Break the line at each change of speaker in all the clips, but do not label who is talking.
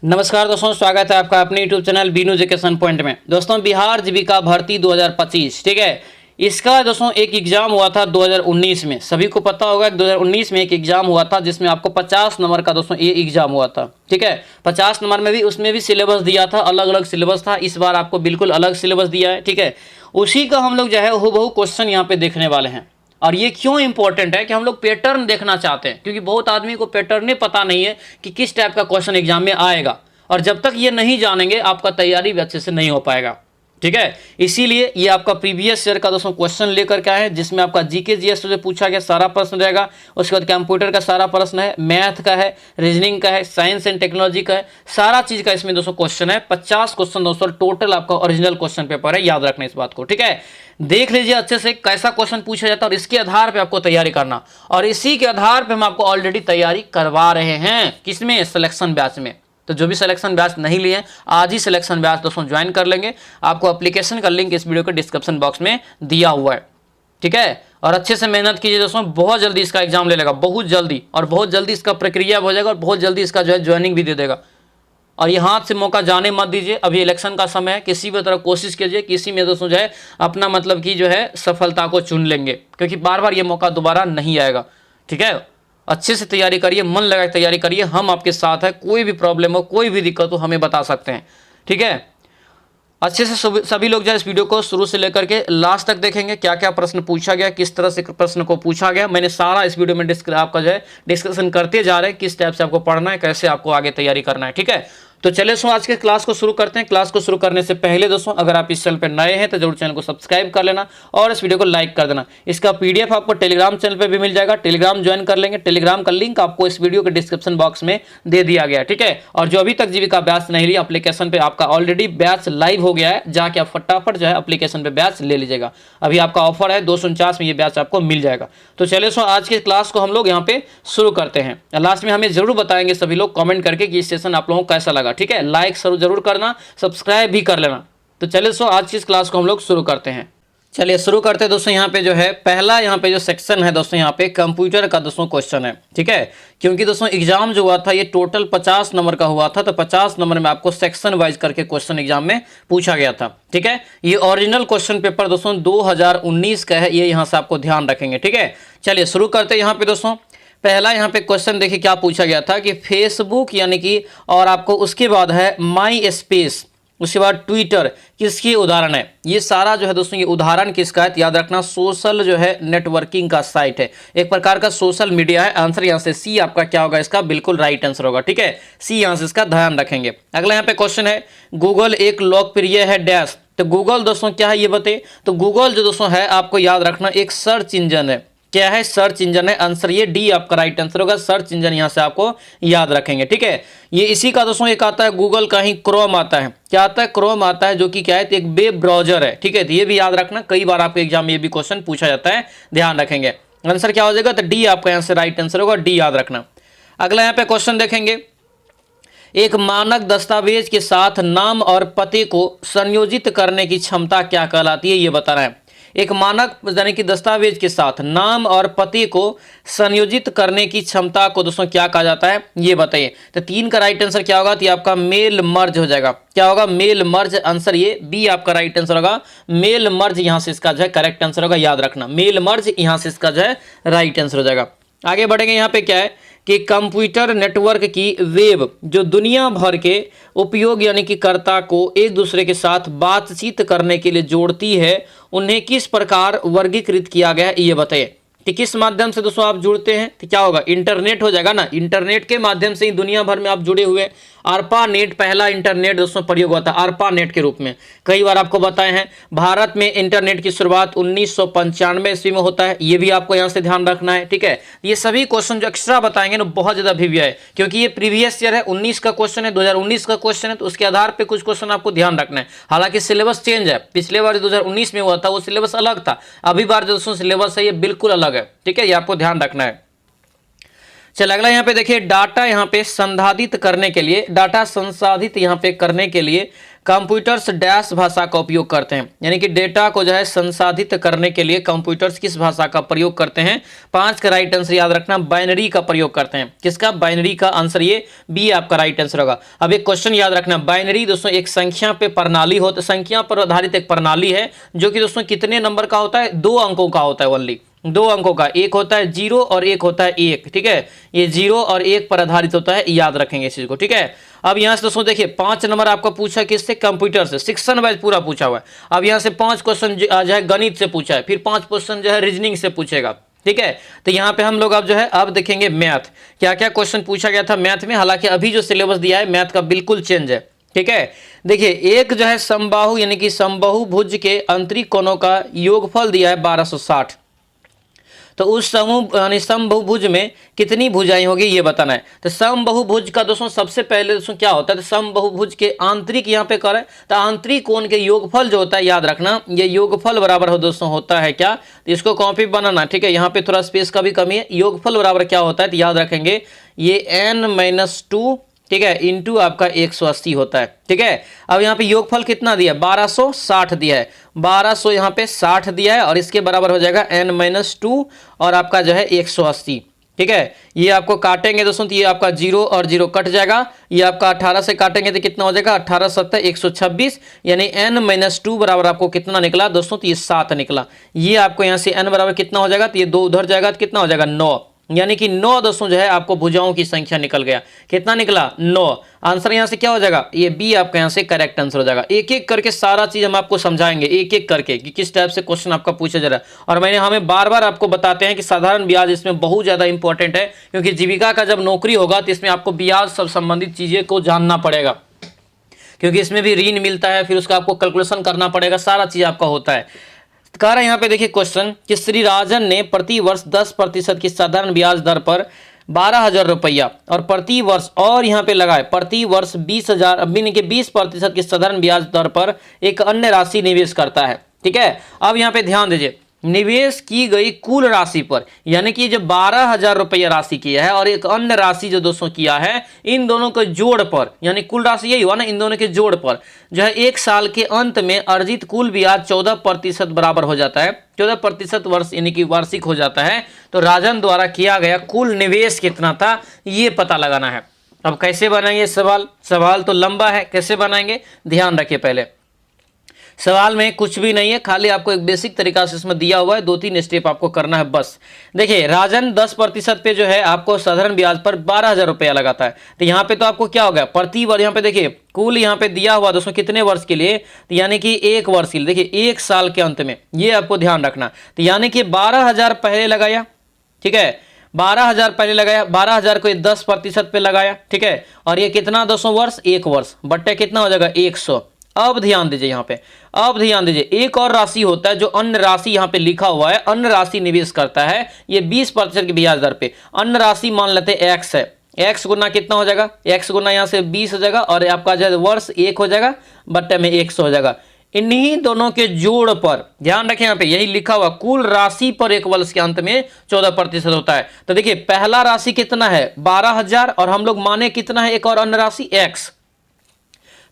नमस्कार दोस्तों, स्वागत है आपका अपने YouTube channel Binu education point में। दोस्तों, बिहार जीविका भर्ती 2025, ठीक है, इसका दोस्तों एक एग्जाम हुआ था 2019 में। सभी को पता होगा कि 2019 में एक एग्जाम हुआ था जिसमें आपको 50 नंबर का दोस्तों ये एग्जाम हुआ था, ठीक है। 50 नंबर में भी उसमें भी सिलेबस दिया था, अलग अलग सिलेबस था। इस बार आपको बिल्कुल अलग सिलेबस दिया है, ठीक है। उसी का हम लोग जो है हूबहू क्वेश्चन यहाँ पे देखने वाले हैं। और ये क्यों इंपॉर्टेंट है कि हम लोग पैटर्न देखना चाहते हैं, क्योंकि बहुत आदमी को पैटर्न ही पता नहीं है कि किस टाइप का क्वेश्चन एग्जाम में आएगा। और जब तक ये नहीं जानेंगे आपका तैयारी भी अच्छे से नहीं हो पाएगा, ठीक है। इसीलिए ये आपका प्रीवियस ईयर का दोस्तों क्वेश्चन लेकर के आए हैं, जिसमें आपका जीके जीएस से पूछा गया सारा प्रश्न रहेगा। उसके बाद कंप्यूटर का सारा प्रश्न है, मैथ का है, रीजनिंग का है, साइंस एंड टेक्नोलॉजी का है, सारा चीज का इसमें दोस्तों क्वेश्चन है। 50 क्वेश्चन दोस्तों टोटल आपका ओरिजिनल क्वेश्चन पेपर है, याद रखना इस बात को, ठीक है। देख लीजिए अच्छे से कैसा क्वेश्चन पूछा जाता है और इसके आधार पर आपको तैयारी करना। और इसी के आधार पर हम आपको ऑलरेडी तैयारी करवा रहे हैं, किसमें, सिलेक्शन बैच में। तो जो भी सिलेक्शन बैच नहीं लिए, आज ही सिलेक्शन बैच दोस्तों ज्वाइन कर लेंगे। आपको एप्लीकेशन का लिंक इस वीडियो के डिस्क्रिप्शन बॉक्स में दिया हुआ है, ठीक है। और अच्छे से मेहनत कीजिए दोस्तों, बहुत जल्दी इसका एग्जाम ले लेगा, बहुत जल्दी, और बहुत जल्दी इसका प्रक्रिया हो जाएगा और बहुत जल्दी इसका जो है ज्वाइनिंग भी दे देगा। और ये हाथ से मौका जाने मत दीजिए, अभी इलेक्शन का समय है। किसी भी तरह कोशिश कीजिए, किसी में दोस्तों जो है अपना मतलब कि जो है सफलता को चुन लेंगे, क्योंकि बार बार ये मौका दोबारा नहीं आएगा, ठीक है। अच्छे से तैयारी करिए, मन लगा के तैयारी करिए, हम आपके साथ हैं। कोई भी प्रॉब्लम हो, कोई भी दिक्कत हो, हमें बता सकते हैं, ठीक है। अच्छे से सभी लोग जो है इस वीडियो को शुरू से लेकर के लास्ट तक देखेंगे, क्या क्या प्रश्न पूछा गया, किस तरह से प्रश्न को पूछा गया। मैंने सारा इस वीडियो में आपका जो है डिस्कशन करते जा रहे हैं, किस टाइप से आपको पढ़ना है, कैसे आपको आगे तैयारी करना है, ठीक है। तो चलिए दोस्तों आज के क्लास को शुरू करते हैं। क्लास को शुरू करने से पहले दोस्तों, अगर आप इस चैनल पर नए हैं तो जरूर चैनल को सब्सक्राइब कर लेना और इस वीडियो को लाइक कर देना। इसका पीडीएफ आपको टेलीग्राम चैनल पे भी मिल जाएगा, टेलीग्राम ज्वाइन कर लेंगे। टेलीग्राम का लिंक आपको इस वीडियो के डिस्क्रिप्शन बॉक्स में दे दिया गया, ठीक है। और जो अभी तक जीविका बैच नहीं लिया, एप्लीकेशन पे आपका ऑलरेडी बैच लाइव हो गया है, जाके आप फटाफट जो है एप्लीकेशन पे बैच ले लीजिएगा। अभी आपका ऑफर है 249 में ये बैच आपको मिल जाएगा। तो चलिए दोस्तों आज के क्लास को हम लोग यहाँ पे शुरू करते हैं। लास्ट में हमें जरूर बताएंगे सभी लोग कमेंट करके कि सेशन आप लोगों को कैसा लगा, ठीक है। लाइक जरूर करना, सब्सक्राइब भी कर लेना। तो चलिए दोस्तों आज की इस क्लास को हम लोग शुरू करते हैं। चलिए शुरू करते हैं दोस्तों। यहाँ पे जो है पहला यहाँ पे जो सेक्शन है दोस्तों, यहाँ पे कंप्यूटर का दोस्तों क्वेश्चन है, ठीक है। क्योंकि दोस्तों एग्जाम जो हुआ था ये टोटल 50 नंबर का हुआ था, तो 50 नंबर में आपको सेक्शन वाइज करके क्वेश्चन एग्जाम में पूछा गया था, ठीक है। ये ओरिजिनल क्वेश्चन पेपर दोस्तों 2019 का है, ये यहाँ से आपको ध्यान रखेंगे, ठीक है। चलिए शुरू करते हैं। यहाँ पे दोस्तों पहला यहाँ पे क्वेश्चन देखिए क्या पूछा गया था कि फेसबुक यानी कि, और आपको उसके बाद है माई स्पेस, उसके बाद ट्विटर किसकी उदाहरण है। ये सारा जो है दोस्तों ये उदाहरण किसका है, याद रखना सोशल जो है नेटवर्किंग का साइट है, एक प्रकार का सोशल मीडिया है। आंसर यहाँ से सी आपका क्या होगा, इसका बिल्कुल राइट आंसर होगा, ठीक है। सी यहाँ से इसका ध्यान रखेंगे। अगला यहाँ पे क्वेश्चन है गूगल एक लोकप्रिय है डैश। तो गूगल दोस्तों क्या है ये बताइए। तो गूगल जो दोस्तों है आपको याद रखना एक सर्च इंजन है। क्या है, सर्च इंजन है। आंसर ये डी आपका राइट आंसर होगा, सर्च इंजन यहां से आपको याद रखेंगे, ठीक है। ये इसी का दोस्तों एक आता है गूगल का ही क्रोम आता है। क्या आता है, क्रोम आता है, जो कि क्या है एक वेब ब्राउजर है, ठीक है। तो ये भी याद रखना, कई बार आपके एग्जाम में ये भी क्वेश्चन पूछा जाता है, ध्यान रखेंगे। आंसर क्या हो जाएगा, तो डी आपका यहां से राइट आंसर होगा, डी याद रखना। अगला यहाँ पे क्वेश्चन देखेंगे, एक मानक दस्तावेज के साथ नाम और पते को संयोजित करने की क्षमता क्या कहलाती है, ये बताना है। एक मानक यानी कि दस्तावेज के साथ नाम और पते को संयोजित करने की क्षमता को दोस्तों क्या कहा जाता है, ये बताइए। तो 3 का राइट आंसर क्या होगा, तो ये आपका मेल मर्ज हो जाएगा। क्या होगा, मेल मर्ज। आंसर ये बी आपका राइट आंसर होगा, मेल मर्ज यहां से इसका जो है करेक्ट आंसर होगा, याद रखना मेल मर्ज यहां से इसका जो है राइट आंसर हो जाएगा। आगे बढ़ेंगे। यहाँ पे क्या है कि कंप्यूटर नेटवर्क की वेब जो दुनिया भर के उपयोग यानी कि कर्ता को एक दूसरे के साथ बातचीत करने के लिए जोड़ती है, उन्हें किस प्रकार वर्गीकृत किया गया है, ये बताइए। कि किस माध्यम से दोस्तों आप जुड़ते हैं, तो क्या होगा, इंटरनेट हो जाएगा ना। इंटरनेट के माध्यम से ही दुनिया भर में आप जुड़े हुए। आरपा नेट पहला इंटरनेट दोस्तों प्रयोग हुआ था आरपा नेट के रूप में, कई बार आपको बताए हैं। भारत में इंटरनेट की शुरुआत 1995 ईस्वी में होता है, ये भी आपको यहाँ से ध्यान रखना है, ठीक है। ये सभी क्वेश्चन जो एक्स्ट्रा बताएंगे ना बहुत ज्यादा भी है, क्योंकि ये प्रीवियस ईयर है, 19 का क्वेश्चन है, 2019 का क्वेश्चन है, तो उसके आधार पर कुछ क्वेश्चन आपको ध्यान रखना है। हालांकि सिलेबस चेंज है, पिछले बार 2019 में हुआ था वो सिलेबस अलग था, अभी बार जो दोस्तों सिलेबस है ये बिल्कुल अलग है, ठीक है। ये आपको ध्यान रखना है। चल अगला यहाँ पे देखिए, डाटा यहाँ पे संसाधित करने के लिए, डाटा संसाधित यहाँ पे करने के लिए कंप्यूटर्स डैश भाषा का उपयोग करते हैं। यानी कि डेटा को जो है संसाधित करने के लिए कंप्यूटर्स किस भाषा का प्रयोग करते हैं? 5 का राइट आंसर याद रखना, बाइनरी का प्रयोग करते हैं। किसका? बाइनरी का आंसर ये बी आपका राइट आंसर होगा। अब एक क्वेश्चन याद रखना, बाइनरी दोस्तों एक संख्या पे प्रणाली होता, संख्या पर आधारित एक प्रणाली है जो कि दोस्तों कितने नंबर का होता है? 2 अंकों का होता है, ओनली 2 अंकों का। एक होता है 0 और एक होता है 1, ठीक है। ये 0 और 1 पर आधारित होता है, याद रखेंगे इस चीज को, ठीक है। अब यहां से दोस्तों देखिए 5 नंबर आपको पूछा किससे? कंप्यूटर से, सेक्शन वाइज पूरा पूछा हुआ है। अब यहां से 5 क्वेश्चन जो है गणित से पूछा है, फिर 5 क्वेश्चन जो है रीजनिंग से पूछेगा, ठीक है। तो यहाँ पे हम लोग अब जो है अब देखेंगे मैथ, क्या क्या क्वेश्चन पूछा गया था मैथ में। हालांकि अभी जो सिलेबस दिया है मैथ का बिल्कुल चेंज है, ठीक है। देखिए एक जो है समबाहु यानी कि समबाहुभुज के आंतरिक कोणों का योगफल दिया है 1260। तो उस समूह यानी समबाहुभुज में कितनी भुजाएं होगी ये बताना है। तो समबाहुभुज का दोस्तों सबसे पहले दोस्तों क्या होता है? तो समबाहुभुज के आंतरिक यहाँ पे करें तो आंतरिक कोण के योगफल जो होता है, याद रखना ये योगफल बराबर हो दोस्तों होता है क्या? तो इसको कॉपी बनाना, ठीक है। यहाँ पे थोड़ा स्पेस का भी कमी है। योगफल बराबर क्या होता है तो याद रखेंगे ये n-2, ठीक है, इंटू आपका 180 होता है, ठीक है। अब यहाँ पे योगफल कितना दिया है? 1260 दिया है, 1200 यहाँ पे 60 दिया है और इसके बराबर हो जाएगा n-2 और आपका जो है 180, ठीक है। ये आपको काटेंगे दोस्तों तो ये आपका 0 और 0 कट जाएगा। ये आपका 18 से काटेंगे तो कितना हो जाएगा? 18 7 126, यानी n-2 बराबर आपको कितना निकला दोस्तों? तो ये 7 निकला। ये आपको यहाँ से n बराबर कितना हो जाएगा? तो ये 2 उधर जाएगा तो कितना हो जाएगा? 9, यानी कि 9 दोस्तों जो है आपको भुजाओं की संख्या निकल गया। कितना निकला? 9। आंसर यहां से क्या हो जाएगा? ये बी आपका यहां से करेक्ट आंसर हो जाएगा। एक एक करके सारा चीज हम आपको समझाएंगे, एक एक करके कि किस टाइप से क्वेश्चन आपका पूछा जा रहा है। और मैंने हमें बार बार आपको बताते हैं कि साधारण ब्याज इसमें बहुत ज्यादा इंपॉर्टेंट है, क्योंकि जीविका का जब नौकरी होगा तो इसमें आपको ब्याज सब संबंधित चीजें को जानना पड़ेगा, क्योंकि इसमें भी ऋण मिलता है, फिर उसका आपको कैलकुलेशन करना पड़ेगा, सारा चीज आपका होता है। कह रहा है यहाँ पे देखिए क्वेश्चन कि श्री राजन ने प्रति वर्ष 10% की साधारण ब्याज दर पर 12,000 रुपया और प्रति वर्ष, और यहाँ पे लगाए प्रति वर्ष 20,000 के 20% की साधारण ब्याज दर पर एक अन्य राशि निवेश करता है, ठीक है। अब यहाँ पे ध्यान दीजिए, निवेश की गई कुल राशि पर, यानी कि जो 12,000 रुपया राशि किया है और एक अन्य राशि जो दोस्तों किया है, इन दोनों के जोड़ पर, यानी कुल राशि यही हुआ ना, इन दोनों के जोड़ पर जो है एक साल के अंत में अर्जित कुल ब्याज 14% बराबर हो जाता है। 14% वर्ष यानी कि वार्षिक हो जाता है। तो राजन द्वारा किया गया कुल निवेश कितना था ये पता लगाना है। अब कैसे बनाएंगे सवाल? सवाल तो लंबा है, कैसे बनाएंगे ध्यान रखिए। पहले सवाल में कुछ भी नहीं है, खाली आपको एक बेसिक तरीका से इसमें दिया हुआ है, 2-3 स्टेप आपको करना है बस। देखिए राजन 10% पे जो है आपको साधारण ब्याज पर 12,000 रुपया लगाता है। तो यहाँ पे तो आपको क्या हो गया? प्रति वर्ष यहाँ पे देखिए कुल यहाँ पे दिया हुआ दोस्तों कितने वर्ष के लिए, तो यानी कि 1 वर्ष के लिए, देखिए 1 साल के अंत में, ये आपको ध्यान रखना। तो यानी कि 12,000 पहले लगाया, ठीक है, 12,000 पहले लगाया, 12,000 को 10% पे लगाया, ठीक है। और ये कितना दोस्तों वर्ष? 1 वर्ष बट्टे कितना हो जाएगा? 100। अब ध्यान दीजिए यहाँ पे, अब ध्यान दीजिए एक और राशि होता है जो अन्य राशि यहाँ पे लिखा हुआ है, अन्य राशि निवेश करता है, ये 20% की ब्याज दर पे। अन्य राशि मान लेते हैं x है, x गुना कितना हो जाएगा? x गुना यहाँ से 20 हो जाएगा और आपका जो है वर्ष 1 हो जाएगा बट्टे में 100 हो जाएगा। इन्हीं दोनों के जोड़ पर ध्यान रखें, यहाँ पे यही लिखा हुआ कुल राशि पर एक वर्ष के अंत में 14% होता है। तो देखिए पहला राशि कितना है? 12,000 और हम लोग माने कितना है एक और अन्य राशि x,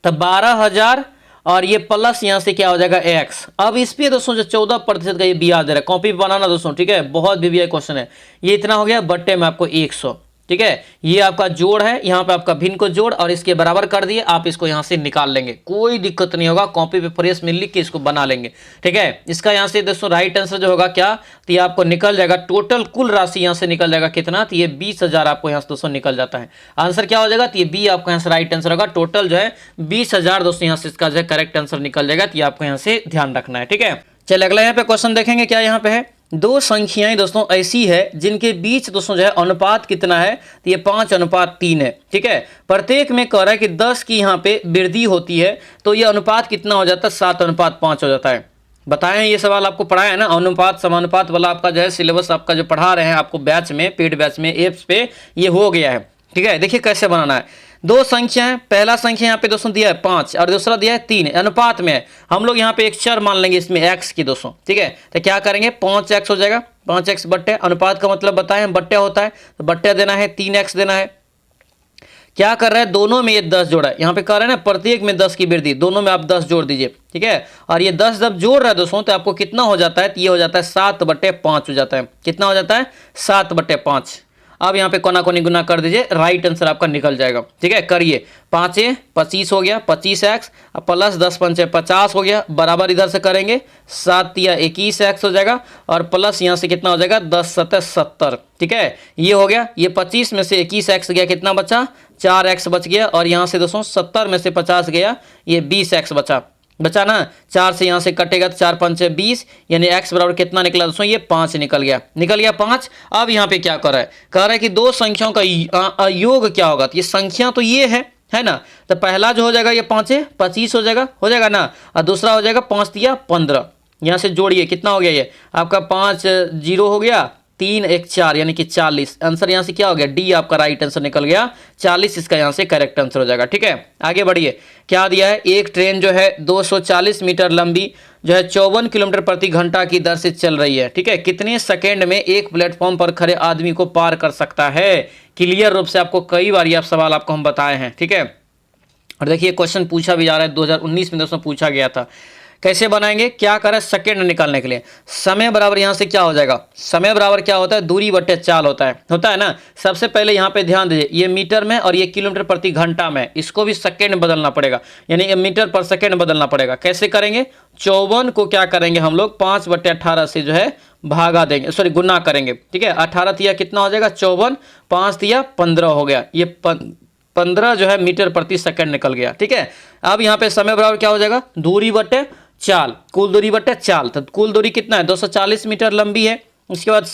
तो 12,000 और ये प्लस यहां से क्या हो जाएगा? x। अब इस पे दोस्तों जो 14% का ये ब्याज दे रहा है, कॉपी बनाना दोस्तों, ठीक है, बहुत वीवीआई क्वेश्चन है। ये इतना हो गया बट्टे में आपको 100, ठीक है। ये आपका जोड़ है, यहाँ पे आपका भिन्न को जोड़ और इसके बराबर कर दिए, आप इसको यहाँ से निकाल लेंगे, कोई दिक्कत नहीं होगा, कॉपी पे फ्रेश में लिख के इसको बना लेंगे, ठीक है। इसका यहाँ से दोस्तों राइट आंसर जो होगा क्या, तो ये आपको निकल जाएगा टोटल कुल राशि यहाँ से निकल जाएगा कितना, तो ये 20,000 आपको यहाँ से दोस्तों निकल जाता है। आंसर क्या हो जाएगा? तो ये बी आपका यहाँ से राइट आंसर होगा। टोटल जो है 20,000 दोस्तों यहाँ से इसका जो है करेक्ट आंसर निकल जाएगा। तो ये आपको यहाँ से ध्यान रखना है, ठीक है। चलिए अगला यहाँ पे क्वेश्चन देखेंगे, क्या यहाँ पे है? 2 संख्याएं दोस्तों ऐसी है जिनके बीच दोस्तों जो है अनुपात कितना है, तो ये 5:3 है, ठीक है। प्रत्येक में कह रहा है कि 10 की यहाँ पे वृद्धि होती है, तो ये अनुपात कितना हो जाता है? 7:5 हो जाता है। बताएं, ये सवाल आपको पढ़ाया है ना, अनुपात समानुपात वाला आपका जो है सिलेबस आपका जो पढ़ा रहे हैं आपको बैच में, पेड बैच में, एप्स पे ये हो गया है, ठीक है। देखिए कैसे बनाना है। दो संख्या है, पहला संख्या यहाँ पे दोस्तों दिया है 5 और दूसरा दिया है 3, अनुपात में है। हम लोग यहाँ पे एक चर मान लेंगे इसमें x की दोस्तों, ठीक है। तो क्या करेंगे 5x हो जाएगा, 5x बट्टे, अनुपात का मतलब बताएं हम बट्टे होता है, तो बट्टे देना है, 3x देना है। क्या कर रहा है दोनों में ये 10 जोड़ा है, यहाँ पे कर रहे हैं ना प्रत्येक में 10 की वृद्धि, दोनों में आप 10 जोड़ दीजिए, ठीक है। और ये 10 जब जोड़ रहा है दोस्तों तो आपको कितना हो जाता है, तो ये हो जाता है 7/5 हो जाता है। कितना हो जाता है 7/5। अब यहाँ पे कोना कोनी गुना कर दीजिए, राइट आंसर आपका निकल जाएगा, ठीक है। करिए 5 25 हो गया, 25x प्लस 10 5 50 हो गया, बराबर इधर से करेंगे 7 या 21x हो जाएगा और प्लस यहाँ से कितना हो जाएगा 10 7 70, ठीक है। ये हो गया, ये 25 में से 21x गया, कितना बचा 4x बच गया और यहाँ से दोस्तों 70 में से 50 गया, ये 20x बचा ना। 4 से यहाँ से कटेगा तो 4 5 20, यानी x बराबर कितना निकला दोस्तों, ये 5 निकल गया 5। अब यहाँ पे क्या कर रहा है, कह रहा है कि दो संख्याओं का योग क्या होगा, तो ये संख्या तो ये है ना। तो पहला जो हो जाएगा ये 5 25 हो जाएगा ना, और दूसरा हो जाएगा 5 या 15। यहाँ से जोड़िए कितना हो गया, ये आपका 5 0 हो गया, 3 1 4 यानी कि 40। आंसर यहाँ से क्या हो गया, डी आपका राइट आंसर निकल गया, 40 इसका यहाँ से करेक्ट आंसर हो जाएगा, ठीक है। आगे बढ़िए, क्या दिया है, एक ट्रेन जो है 240 मीटर लंबी जो है 54 किलोमीटर प्रति घंटा की दर से चल रही है, ठीक है। कितने सेकेंड में एक प्लेटफॉर्म पर खड़े आदमी को पार कर सकता है। क्लियर रूप से आपको कई बार ये सवाल आपको हम बताए हैं, ठीक है। और देखिए क्वेश्चन पूछा भी जा रहा है, 2019 में दोस्तों पूछा गया था। कैसे बनाएंगे, क्या करें सेकंड निकालने के लिए, समय बराबर यहाँ से क्या हो जाएगा, समय बराबर क्या होता है, दूरी बट्टे चाल होता है ना। सबसे पहले यहाँ पे ध्यान दीजिए, ये मीटर में और ये किलोमीटर प्रति घंटा में, इसको भी सेकंड में बदलना पड़ेगा, यानी मीटर पर सेकंड बदलना पड़ेगा। कैसे करेंगे, 54 को क्या करेंगे हम लोग 5/18 से जो है भागा देंगे, सॉरी गुना करेंगे, ठीक है। 18 तिया कितना हो जाएगा 54, 5 तिया 15 हो गया, ये 15 जो है मीटर प्रति सेकंड निकल गया, ठीक है। अब यहाँ पे समय बराबर क्या हो जाएगा, दूरी बट्टे चाल, कुल दूरी बट्टे चाल। तो कुल दूरी कितना है 240 मीटर लंबी है, उसके बाद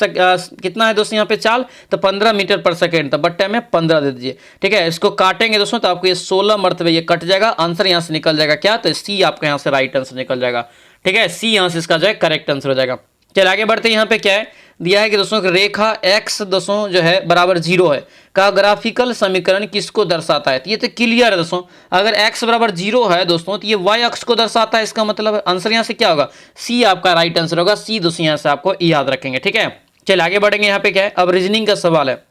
कितना है दोस्तों यहाँ पे चाल, तो 15 मीटर पर सेकेंड, तो बट्टे में 15 दे दीजिए, ठीक है। इसको काटेंगे दोस्तों तो आपको ये 16 मरतबे ये कट जाएगा, आंसर यहाँ से निकल जाएगा क्या, तो सी आपका यहाँ से राइट आंसर निकल जाएगा, ठीक है। सी यहाँ से इसका जो है करेक्ट आंसर हो जाएगा। चलिए आगे बढ़ते हैं, यहाँ पे क्या है दिया है कि दोस्तों रेखा x दोस्तों जो है बराबर 0 है का ग्राफिकल समीकरण किसको दर्शाता है। तो ये तो क्लियर है दोस्तों, अगर x बराबर 0 है दोस्तों तो ये y अक्ष को दर्शाता है, इसका मतलब आंसर यहाँ से क्या होगा, सी आपका राइट आंसर होगा। सी दोस्तों यहाँ से आपको याद रखेंगे, ठीक है। चलिए आगे बढ़ेंगे, यहाँ पे क्या है, अब रीजनिंग का सवाल है।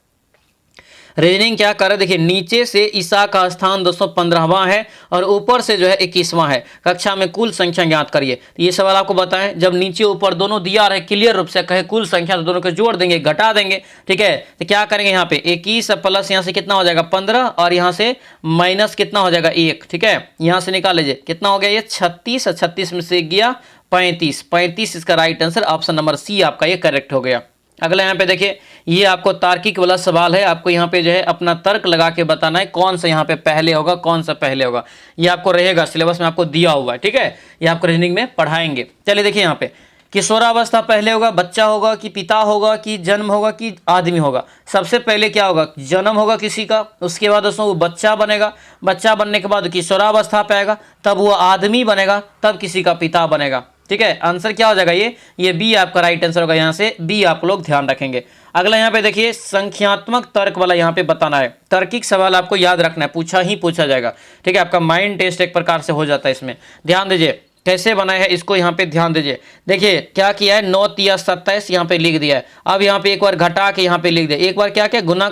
रीजनिंग क्या कर रहे हैं, देखिए नीचे से ईसा का स्थान दोस्तों 15वां है और ऊपर से जो है 21वां है, कक्षा में कुल संख्या ज्ञात करिए। तो ये सवाल आपको बताएं, जब नीचे ऊपर दोनों दिया रहे क्लियर रूप से कहे कुल संख्या, तो दोनों को जोड़ देंगे घटा देंगे, ठीक है। तो क्या करेंगे यहाँ पे 21 प्लस यहाँ से कितना हो जाएगा 15 और यहाँ से माइनस कितना हो जाएगा 1, ठीक है। यहाँ से निकाल लीजिए कितना हो गया ये 36 और 36 में से गया 35 इसका right answer option number C आपका ये करेक्ट हो गया। अगला यहाँ पे देखिए, ये आपको तार्किक वाला सवाल है, आपको यहाँ पे जो है अपना तर्क लगा के बताना है कौन सा यहाँ पे पहले होगा कौन सा पहले होगा। ये आपको रहेगा सिलेबस में आपको दिया हुआ है, ठीक है। ये आपको रीजनिंग में पढ़ाएंगे। चलिए देखिए यहाँ पे किशोरावस्था पहले होगा, बच्चा होगा कि पिता होगा कि जन्म होगा कि आदमी होगा। सबसे पहले क्या होगा, जन्म होगा किसी का, उसके बाद दोस्तों वो बच्चा बनेगा, बच्चा बनने के बाद किशोरावस्था पे आएगा, तब वो आदमी बनेगा, तब किसी का पिता बनेगा, ठीक है। आंसर क्या हो जाएगा ये बी आपका राइट आंसर होगा। यहाँ से बी आप लोग ध्यान रखेंगे। अगला यहाँ पे देखिए संख्यात्मक तर्क वाला यहाँ पे बताना है, तार्किक सवाल आपको याद रखना है, पूछा जाएगा, ठीक है। आपका माइंड टेस्ट एक प्रकार से हो जाता है, इसमें ध्यान दीजिए कैसे बनाया है इसको, यहाँ पे ध्यान दीजिए। देखिए क्या किया है 9 तिया 27 यहाँ पे लिख दिया है। अब यहाँ पे एक बार घटा के यहाँ पे लिख दिया, एक बार क्या किया गुना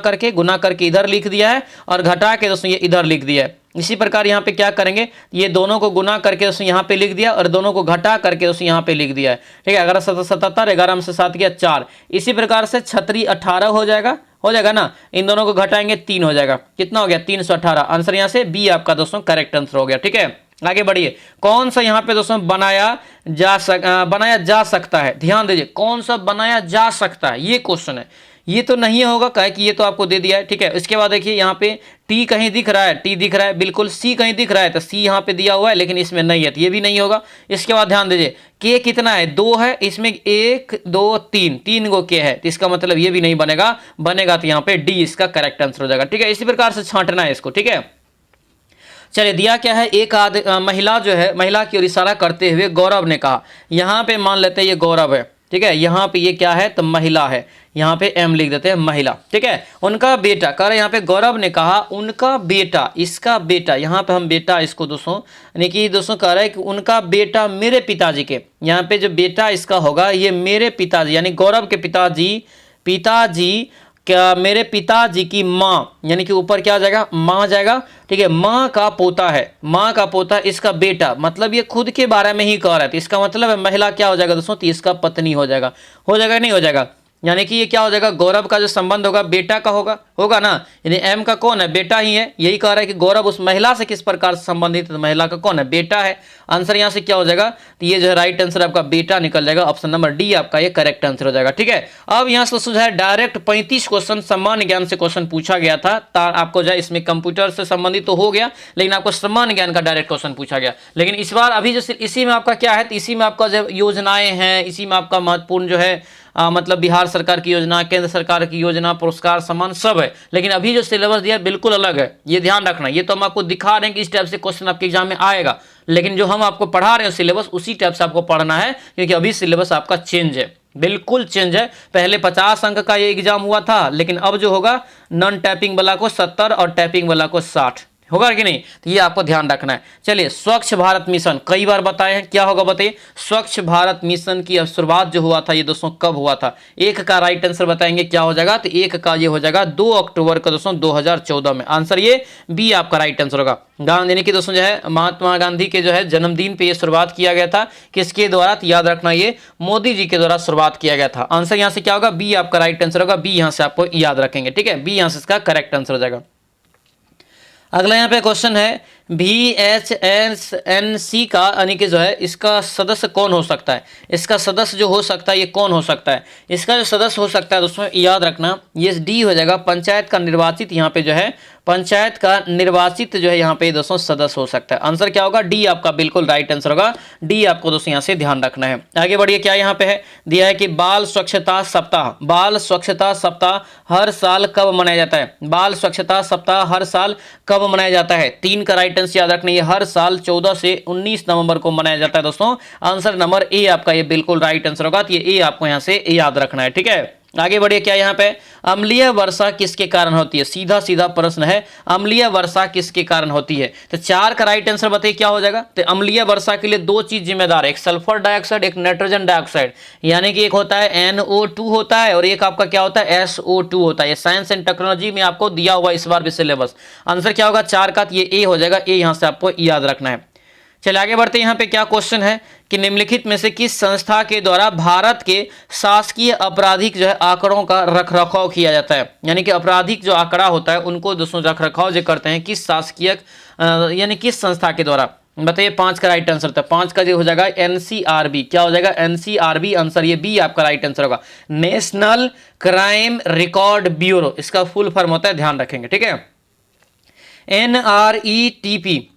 करके इधर लिख दिया है और घटा के दोस्तों ये इधर लिख दिया है। इसी प्रकार यहाँ पे क्या करेंगे, ये दोनों को गुना करके दोस्तों यहाँ पे लिख दिया और दोनों को घटा करके दोस्तों यहाँ पे लिख दिया है, ठीक है। 11 7 77, 11 में से 7 गया 4। इसी प्रकार से 36 18 हो जाएगा ना, इन दोनों को घटाएंगे 3 हो जाएगा, कितना हो गया 318। आंसर यहाँ से बी आपका दोस्तों करेक्ट आंसर हो गया, ठीक है। आगे बढ़िए, कौन सा यहाँ पे दोस्तों बनाया जा सकता है, ध्यान दीजिए कौन सा बनाया जा सकता है, ये क्वेश्चन है। ये तो नहीं होगा क्या कि ये तो आपको दे दिया है, ठीक है। इसके बाद देखिए यहाँ पे टी कहीं दिख रहा है, टी दिख रहा है बिल्कुल, सी कहीं दिख रहा है तो सी यहाँ पे दिया हुआ है लेकिन इसमें नहीं है, तो ये भी नहीं होगा। इसके बाद ध्यान दीजिए के कितना है 2 है, इसमें 1 2 3 गो के है, तो इसका मतलब ये भी नहीं बनेगा तो यहाँ पे डी इसका करेक्ट आंसर हो जाएगा, ठीक है। इसी प्रकार से छांटना है इसको, ठीक है। चलिए दिया क्या है, एक महिला जो है, महिला की ओर इशारा करते हुए गौरव ने कहा, यहाँ पे मान लेते हैं ये गौरव है, ठीक है, यहाँ पे ये क्या है तो महिला है, यहाँ पे एम लिख देते हैं महिला, ठीक है। उनका बेटा कह रहे, यहाँ पे गौरव ने कहा उनका बेटा, इसका बेटा, यहाँ पे हम बेटा इसको दोस्तों यानी कि दोस्तों कह रहा है कि उनका बेटा मेरे पिताजी के, यहाँ पे जो बेटा इसका होगा ये मेरे पिताजी यानी गौरव के पिताजी, पिताजी क्या मेरे पिताजी की माँ, यानी कि ऊपर क्या आ जाएगा माँ जाएगा, ठीक है, माँ का पोता है, माँ का पोता इसका बेटा, मतलब ये खुद के बारे में ही कह रहा है, तो इसका मतलब है महिला क्या हो जाएगा दोस्तों, तो इसका पत्नी हो जाएगा, नहीं हो जाएगा, यानी कि ये क्या हो जाएगा, गौरव का जो संबंध होगा बेटा का होगा ना, यानी एम का कौन है, बेटा ही है, यही कह रहा है कि गौरव उस महिला से किस प्रकार से संबंधित है, तो महिला का कौन है, बेटा है। आंसर यहाँ से क्या हो जाएगा, तो ये जो है राइट आंसर आपका बेटा निकल जाएगा, ऑप्शन नंबर डी आपका ये करेक्ट आंसर हो जाएगा, ठीक है। अब यहाँ से जो है डायरेक्ट 35 क्वेश्चन सामान्य ज्ञान से क्वेश्चन पूछा गया था, आपको जो है इसमें कंप्यूटर से संबंधित तो हो गया, लेकिन आपको सामान्य ज्ञान का डायरेक्ट क्वेश्चन पूछा गया, लेकिन इस बार अभी जो इसी में आपका क्या है, तो इसी में आपका जो योजनाएं हैं, इसी में आपका महत्वपूर्ण जो है मतलब बिहार सरकार की योजना, केंद्र सरकार की योजना, पुरस्कार सम्मान सब है, लेकिन अभी जो सिलेबस दिया बिल्कुल अलग है, ये ध्यान रखना। ये तो हम आपको दिखा रहे हैं कि इस टाइप से क्वेश्चन आपके एग्जाम में आएगा, लेकिन जो हम आपको पढ़ा रहे हैं सिलेबस उसी टाइप से आपको पढ़ना है, क्योंकि अभी सिलेबस आपका चेंज है, बिल्कुल चेंज है। पहले 50 अंक का ये एग्जाम हुआ था, लेकिन अब जो होगा नॉन टैपिंग वाला को 70 और टैपिंग वाला को 60 होगा कि नहीं, तो ये आपको ध्यान रखना है। चलिए, स्वच्छ भारत मिशन कई बार बताए हैं, क्या होगा बताइए, स्वच्छ भारत मिशन की शुरुआत जो हुआ था ये दोस्तों कब हुआ था, एक का राइट आंसर बताएंगे क्या हो जाएगा, तो एक का ये हो जाएगा 2 अक्टूबर को दोस्तों 2014 में, आंसर ये बी आपका राइट आंसर होगा। यानी कि दोस्तों जो है महात्मा गांधी के जो है जन्मदिन पे ये शुरुआत किया गया था, किसके द्वारा, तो याद रखना ये मोदी जी के द्वारा शुरुआत किया गया था। आंसर यहाँ से क्या होगा, बी आपका राइट आंसर होगा, बी यहाँ से आपको याद रखेंगे, ठीक है, बी यहाँ से इसका करेक्ट आंसर हो जाएगा। अगला यहाँ पे क्वेश्चन है VHSNC का यानी कि जो है इसका सदस्य कौन हो सकता है, इसका सदस्य जो हो सकता है ये कौन हो सकता है, इसका जो सदस्य हो सकता है दोस्तों याद रखना ये डी हो जाएगा, पंचायत का निर्वाचित, यहाँ पे जो है पंचायत का निर्वाचित जो है यहाँ पे दोस्तों सदस्य हो सकता है। आंसर क्या होगा, डी आपका बिल्कुल राइट आंसर होगा, डी आपको दोस्तों यहाँ से ध्यान रखना है। आगे बढ़िए, क्या यहाँ पे है दिया है कि बाल स्वच्छता सप्ताह, बाल स्वच्छता सप्ताह हर साल कब मनाया जाता है, बाल स्वच्छता सप्ताह हर साल कब मनाया जाता है, 3 का राइट आंसर याद रखना, ये हर साल 14 से 19 नवंबर को मनाया जाता है दोस्तों। आंसर नंबर ए आपका ये बिल्कुल राइट आंसर होगा, तो ये ए आपको यहाँ से याद रखना है, ठीक है। आगे बढ़िए, क्या यहाँ पे अम्लीय वर्षा किसके कारण होती है, सीधा सीधा प्रश्न है, अम्लीय वर्षा किसके कारण होती है, तो 4 का राइट आंसर बताइए क्या हो जाएगा, तो अम्लीय वर्षा के लिए 2 चीज जिम्मेदार है, एक सल्फर डाइऑक्साइड, एक नाइट्रोजन डाइऑक्साइड, यानी कि एक होता है NO2 होता है और एक आपका क्या होता है SO2 होता है। ये साइंस एंड टेक्नोलॉजी में आपको दिया हुआ इस बार भी सिलेबस। आंसर क्या होगा 4 का, ये ए हो जाएगा, ए यहाँ से आपको याद रखना है। चलिए आगे बढ़ते हैं, यहाँ पे क्या क्वेश्चन है कि निम्नलिखित में से किस संस्था के द्वारा भारत के शासकीय आपराधिक जो है आंकड़ों का रखरखाव किया जाता है, यानी कि आपराधिक जो आंकड़ा होता है उनको दोस्तों रखरखाव जो करते हैं किस शासकीय यानी किस संस्था के द्वारा, बताइए। 5 का राइट आंसर था, 5 का जो हो जाएगा NCRB, क्या हो जाएगा NCRB, आंसर ये बी आपका राइट आंसर होगा, नेशनल क्राइम रिकॉर्ड ब्यूरो, इसका फुल फॉर्म होता है, ध्यान रखेंगे, ठीक है।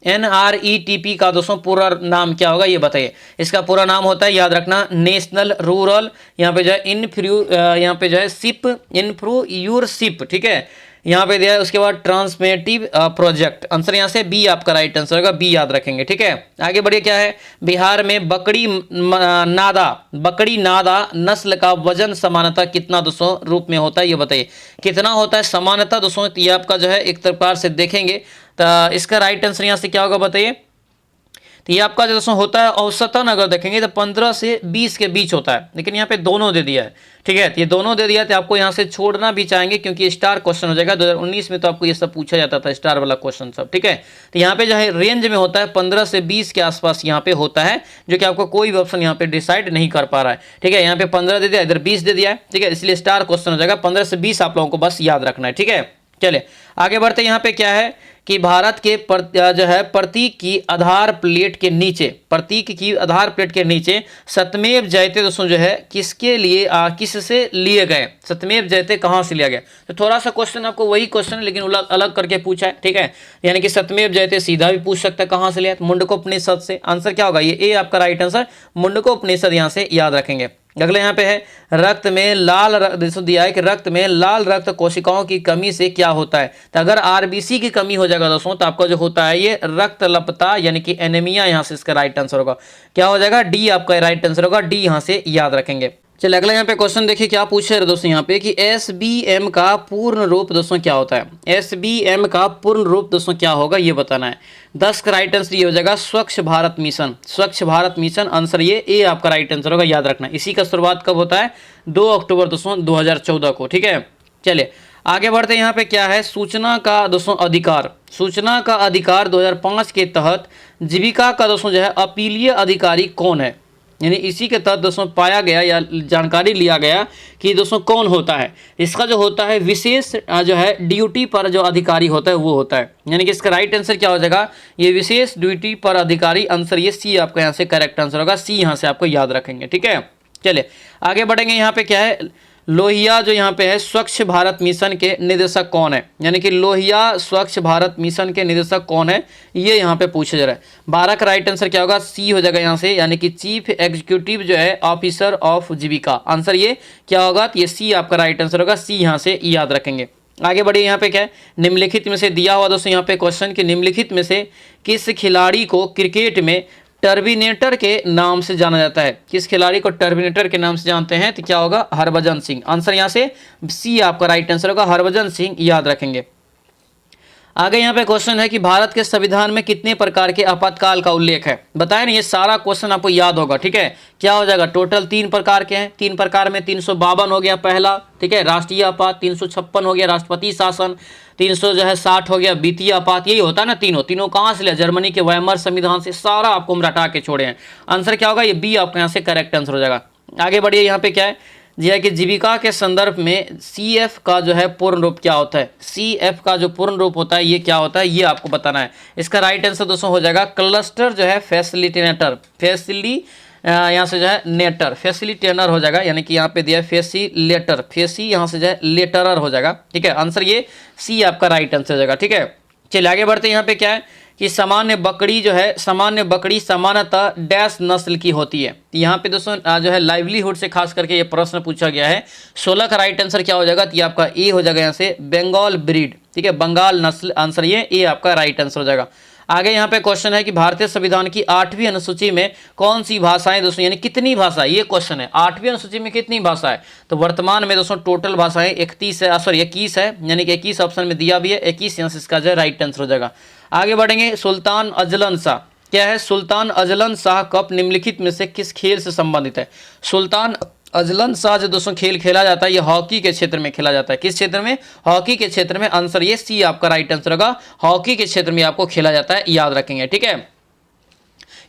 NRETP का दोस्तों पूरा नाम क्या होगा ये बताइए, इसका पूरा नाम होता है याद रखना नेशनल रूरल यहाँ पे जो है यहाँ पे जो है शिप इन्फ्रूयूरशिप, ठीक है, यहाँ पे दिया है। उसके बाद ट्रांसमेटिव प्रोजेक्ट, आंसर यहाँ से बी आपका राइट आंसर होगा, बी याद रखेंगे, ठीक है। आगे बढ़िए, क्या है बिहार में बकरी नादा नस्ल का वजन सामान्यतः कितना दोस्तों रूप में होता है ये बताइए, कितना होता है सामान्यतः दोस्तों, ये आपका जो है एक प्रकार से देखेंगे तो इसका राइट आंसर यहाँ से क्या होगा बताइए, तो ये आपका जो दोस्तों होता है औसतन अगर देखेंगे तो 15 से 20 के बीच होता है, लेकिन यहाँ पे दोनों दे दिया है, ठीक है, तो ये दोनों दे दिया तो आपको यहाँ से छोड़ना भी चाहेंगे क्योंकि स्टार क्वेश्चन हो जाएगा। 2019 में तो आपको ये सब पूछा जाता था स्टार वाला क्वेश्चन सब, ठीक है। तो यहाँ पे जो है रेंज में होता है 15 से 20 के आसपास यहाँ पे होता है, जो कि आपको कोई भी ऑप्शन यहाँ पे डिसाइड नहीं कर पा रहा है, ठीक है। यहाँ पे 15 दे दिया, इधर 20 दे दिया है, ठीक है, इसलिए स्टार क्वेश्चन हो जाएगा। 15 से 20 आप लोगों को बस याद रखना है, ठीक है। चलिए आगे बढ़ते, यहाँ पे क्या है कि भारत के जो है प्रतीक की आधार प्लेट के नीचे सत्यमेव जयते दोस्तों जो है किसके लिए किससे लिए गए, सत्यमेव जयते कहाँ से लिया गया, तो थोड़ा सा क्वेश्चन आपको वही क्वेश्चन है लेकिन अलग करके पूछा है, ठीक है। यानी कि सत्यमेव जयते सीधा भी पूछ सकता है कहाँ से लिया, मुंडकोपनिषद से, आंसर क्या होगा ये ए आपका राइट आंसर, मुंडकोपनिषद यहाँ से याद रखेंगे। अगले यहाँ पे है रक्त में लाल रक्त दिया है कि रक्त में लाल रक्त कोशिकाओं की कमी से क्या होता है, तो अगर आरबीसी की कमी हो जाएगा दोस्तों तो आपका जो होता है ये रक्तल्पता यानी कि एनीमिया, यहाँ से इसका राइट आंसर होगा क्या हो जाएगा डी आपका राइट आंसर होगा, डी यहाँ से याद रखेंगे। चलिए अगला यहाँ पे क्वेश्चन देखिए क्या पूछे रहे दोस्तों यहाँ पे कि SBM का पूर्ण रूप दोस्तों क्या होता है। SBM का पूर्ण रूप दोस्तों क्या होगा ये बताना है। 10 का राइट आंसर ये हो जाएगा स्वच्छ भारत मिशन। स्वच्छ भारत मिशन आंसर ये आपका राइट आंसर होगा, याद रखना। इसी का शुरुआत कब होता है? 2 अक्टूबर दोस्तों 2014 को। ठीक है, चलिए आगे बढ़ते हैं। यहाँ पे क्या है? सूचना का दोस्तों अधिकार। सूचना का अधिकार 2005 के तहत जीविका का दोस्तों जो है अपीलीय अधिकारी कौन है, यानी इसी के तहत दोस्तों पाया गया या जानकारी लिया गया कि दोस्तों कौन होता है। इसका जो होता है विशेष जो है ड्यूटी पर जो अधिकारी होता है वो होता है, यानी कि इसका राइट आंसर क्या हो जाएगा? ये विशेष ड्यूटी पर अधिकारी आंसर ये सी आपका यहाँ से करेक्ट आंसर होगा। सी यहाँ से आपको याद रखेंगे। ठीक है, चलिए आगे बढ़ेंगे। यहाँ पे क्या है? लोहिया जो यहाँ पे है स्वच्छ भारत मिशन के निदेशक कौन है, यानी कि लोहिया स्वच्छ भारत मिशन के निदेशक कौन है ये यहाँ पे पूछा जा रहा है। 12 का राइट आंसर क्या होगा? सी हो जाएगा यहाँ से, यानी कि चीफ एग्जीक्यूटिव जो है ऑफिसर ऑफ जीविका। आंसर ये क्या होगा? ये सी आपका राइट आंसर होगा। सी यहाँ से याद रखेंगे। आगे बढ़िए। यहाँ पे क्या है? निम्नलिखित में से दिया हुआ दोस्तों यहाँ पे क्वेश्चन कि निम्नलिखित में से किस खिलाड़ी को क्रिकेट में टर्मिनेटर के नाम से जाना जाता है? किस खिलाड़ी को टर्मिनेटर के नाम से जानते हैं? तो क्या होगा? हरभजन सिंह। आंसर यहाँ से सी आपका राइट आंसर होगा, हरभजन सिंह, याद रखेंगे। आगे यहाँ पे क्वेश्चन है कि भारत के संविधान में कितने प्रकार के आपातकाल का उल्लेख है? बताए ना, ये सारा क्वेश्चन आपको याद होगा। ठीक है, क्या हो जाएगा? टोटल 3 प्रकार के हैं। 3 प्रकार में 352 हो गया पहला, ठीक है, राष्ट्रीय आपात। 356 हो गया राष्ट्रपति शासन। 360 हो गया वित्तीय आपात। यही होता है ना तीनों कहाँ से लिया? जर्मनी के वाइमर संविधान से। सारा आपको हम रटा के छोड़े हैं। आंसर क्या होगा? ये बी आपका यहाँ से करेक्ट आंसर हो जाएगा। आगे बढ़िए। यहाँ पे क्या है? जी है कि जीविका के संदर्भ में CF का जो है पूर्ण रूप क्या होता है? CF का जो पूर्ण रूप होता है ये क्या होता है ये आपको बताना है। इसका राइट आंसर दोस्तों हो जाएगा क्लस्टर जो है फैसिलिटेटर। यहाँ से जो है नेटर, फैसिलिटेटर हो जाएगा, यानी कि यहाँ पे दिया है फैसिलेटर, यहाँ से जो है लेटरर हो जाएगा। ठीक है, आंसर ये सी आपका राइट आंसर हो जाएगा। ठीक है, चलिए आगे बढ़ते हैं। यहाँ पे क्या है कि सामान्य बकरी जो है, सामान्य बकरी सामान्यतः डैश नस्ल की होती है। यहाँ पे दोस्तों जो है लाइवलीहुड से खास करके ये प्रश्न पूछा गया है। 16 का राइट आंसर क्या हो जाएगा? तो ये आपका ए हो जाएगा यहाँ से बंगाल ब्रीड। ठीक है, बंगाल नस्ल। आंसर ये ए आपका राइट आंसर हो जाएगा। आगे यहाँ पे क्वेश्चन है कि भारतीय संविधान की 8वीं अनुसूची में कौन सी भाषाएं दोस्तों, यानी कितनी भाषा, ये क्वेश्चन है। 8वीं अनुसूची में कितनी भाषा है? तो वर्तमान में दोस्तों टोटल भाषाएं 21 है, यानी कि 21 ऑप्शन में दिया भी है। 21 यहाँ से इसका जो है राइट आंसर हो जाएगा। आगे बढ़ेंगे। सुल्तान अजलन शाह क्या है? सुल्तान अजलन शाह कप निम्नलिखित में से किस खेल से संबंधित है? सुल्तान अजलन शाह जो दोस्तों खेल खेला जाता है ये हॉकी के क्षेत्र में खेला जाता है। किस क्षेत्र में? हॉकी के क्षेत्र में। आंसर ये सी आपका राइट आंसर होगा। हॉकी के क्षेत्र में आपको खेला जाता है, याद रखेंगे। ठीक है,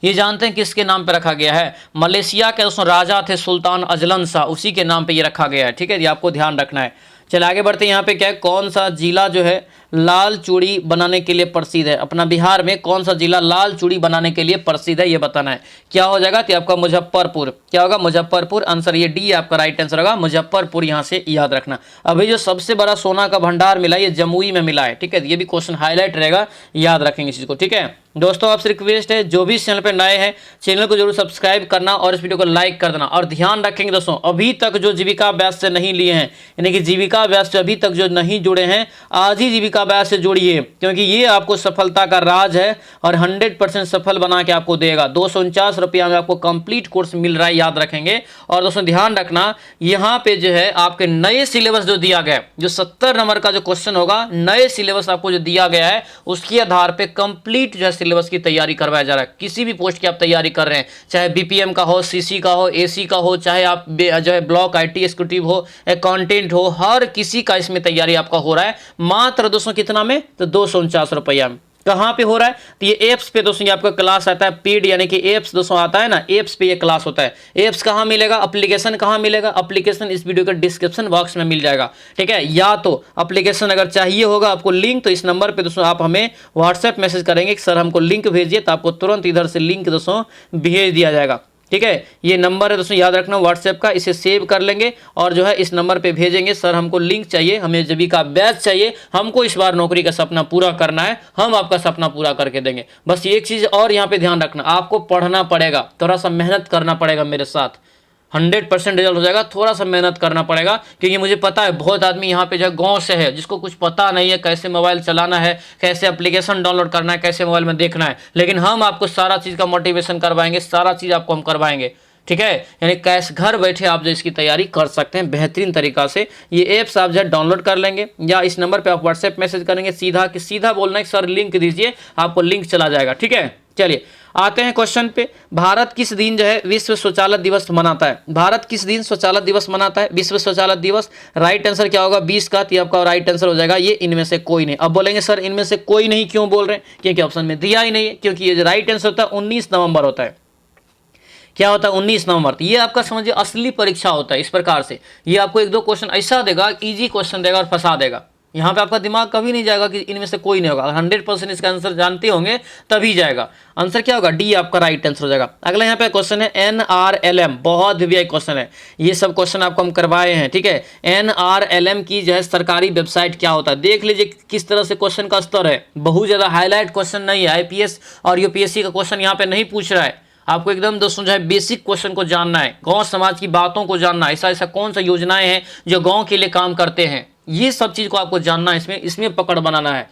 ये जानते हैं किसके नाम पे रखा गया है? मलेशिया के दोस्तों राजा थे सुल्तान अजलन शाह, उसी के नाम पे ये रखा गया है। ठीक है, ये आपको ध्यान रखना है। चलिए आगे बढ़ते हैं। यहाँ पे क्या है? कौन सा जिला जो है लाल चूड़ी बनाने के लिए प्रसिद्ध है? अपना बिहार में कौन सा जिला लाल चूड़ी बनाने के लिए प्रसिद्ध है ये बताना है। क्या हो जाएगा? तो आपका मुजफ्फरपुर। क्या होगा? मुजफ्फरपुर। आंसर ये डी आपका राइट आंसर होगा, मुजफ्फरपुर, यहाँ से याद रखना। अभी जो सबसे बड़ा सोना का भंडार मिला ये जमुई में मिला है। ठीक है, ये भी क्वेश्चन हाईलाइट रहेगा, याद रखेंगे इस चीज को। ठीक है दोस्तों, आपसे रिक्वेस्ट है जो भी इस चैनल पर नए हैं चैनल को जरूर सब्सक्राइब करना और इस वीडियो को लाइक कर देना। और ध्यान रखेंगे दोस्तों, अभी तक जो जीविका बैच से नहीं लिए हैं, यानी कि जीविका बैच से अभी तक जो नहीं जुड़े हैं, आज ही जीविका बैच से जुड़िए, क्योंकि ये आपको सफलता का राज है और 100% सफल बना के आपको देगा। 249 रुपया में आपको कंप्लीट कोर्स मिल रहा है, याद रखेंगे। और दोस्तों ध्यान रखना, यहाँ पे जो है आपके नए सिलेबस जो दिया गया है, जो 70 नंबर का जो क्वेश्चन होगा, नए सिलेबस आपको जो दिया गया है उसके आधार पर कंप्लीट जो है सिलेबस की तैयारी करवाया जा रहा है। किसी भी पोस्ट की आप तैयारी कर रहे हैं, चाहे BPM का हो, CC का हो, AC का हो, चाहे आप जो है ब्लॉक IT एग्जीक्यूटिव हो, अकाउंटेंट हो, हर किसी का इसमें तैयारी आपका हो रहा है। मात्र दोस्तों कितना में? तो 249 रुपया में। कहाँ पे हो रहा है? तो ये एप्स पे दोस्तों ये आपका क्लास आता है पेड, यानी कि एप्स दोस्तों आता है ना, एप्स पे ये क्लास होता है। एप्स कहाँ मिलेगा? एप्लीकेशन कहाँ मिलेगा? एप्लीकेशन इस वीडियो के डिस्क्रिप्शन बॉक्स में मिल जाएगा। ठीक है, या तो एप्लीकेशन अगर चाहिए होगा आपको लिंक, तो इस नंबर पे दोस्तों आप हमें व्हाट्सएप मैसेज करेंगे कि सर हमको लिंक भेजिए, तो आपको तुरंत इधर से लिंक दोस्तों भेज दिया जाएगा। ठीक है, ये नंबर है दोस्तों, याद रखना व्हाट्सएप का, इसे सेव कर लेंगे और जो है इस नंबर पे भेजेंगे, सर हमको लिंक चाहिए, हमें जीविका बैच चाहिए, हमको इस बार नौकरी का सपना पूरा करना है, हम आपका सपना पूरा करके देंगे। बस एक चीज़ और यहाँ पे ध्यान रखना, आपको पढ़ना पड़ेगा, थोड़ा सा मेहनत करना पड़ेगा मेरे साथ। 100% रिजल्ट हो जाएगा, थोड़ा सा मेहनत करना पड़ेगा, क्योंकि मुझे पता है बहुत आदमी यहाँ पे जो गांव से है, जिसको कुछ पता नहीं है कैसे मोबाइल चलाना है, कैसे एप्लीकेशन डाउनलोड करना है, कैसे मोबाइल में देखना है, लेकिन हम आपको सारा चीज़ का मोटिवेशन करवाएंगे, सारा चीज़ आपको हम करवाएंगे। ठीक है, यानी कैश घर बैठे आप जो इसकी तैयारी कर सकते हैं बेहतरीन तरीका से। ये ऐप्स आप जो है डाउनलोड कर लेंगे या इस नंबर पे आप व्हाट्सएप मैसेज करेंगे सीधा बोलना है सर लिंक दीजिए, आपको लिंक चला जाएगा। ठीक है, चलिए आते हैं क्वेश्चन पे। भारत किस दिन जो है विश्व शौचालय दिवस मनाता है? भारत किस दिन शौचालय दिवस मनाता है? विश्व शौचालय दिवस। राइट आंसर क्या होगा? 20 का। तो आपका राइट आंसर हो जाएगा ये इनमें से कोई नहीं। अब बोलेंगे सर इनमें से कोई नहीं क्यों बोल रहे हैं? क्योंकि ऑप्शन में दिया ही नहीं है, क्योंकि ये जो राइट आंसर होता है 19 नवंबर होता है। क्या होता है? 19 नवंबर। तो ये आपका समझिए असली परीक्षा होता है। इस प्रकार से ये आपको एक दो क्वेश्चन ऐसा देगा, इजी क्वेश्चन देगा और फंसा देगा। यहाँ पे आपका दिमाग कभी नहीं जाएगा कि इनमें से कोई नहीं होगा। 100% इसका आंसर जानते होंगे तभी जाएगा। आंसर क्या होगा? डी आपका राइट आंसर हो जाएगा। अगला यहाँ पे क्वेश्चन है NRLM, बहुत भी क्वेश्चन है। ये सब क्वेश्चन आपको हम करवाए हैं। ठीक है, NRLM की जो है सरकारी वेबसाइट क्या होता है? देख लीजिए किस तरह से क्वेश्चन का स्तर है। बहुत ज्यादा हाईलाइट क्वेश्चन नहीं है। IPS और UPSC का क्वेश्चन यहाँ पे नहीं पूछ रहा है। आपको एकदम दोस्तों जो है बेसिक क्वेश्चन को जानना है, गांव समाज की बातों को जानना है, ऐसा कौन सा योजनाएं हैं जो गांव के लिए काम करते हैं, ये सब चीज को आपको जानना है। इसमें पकड़ बनाना है।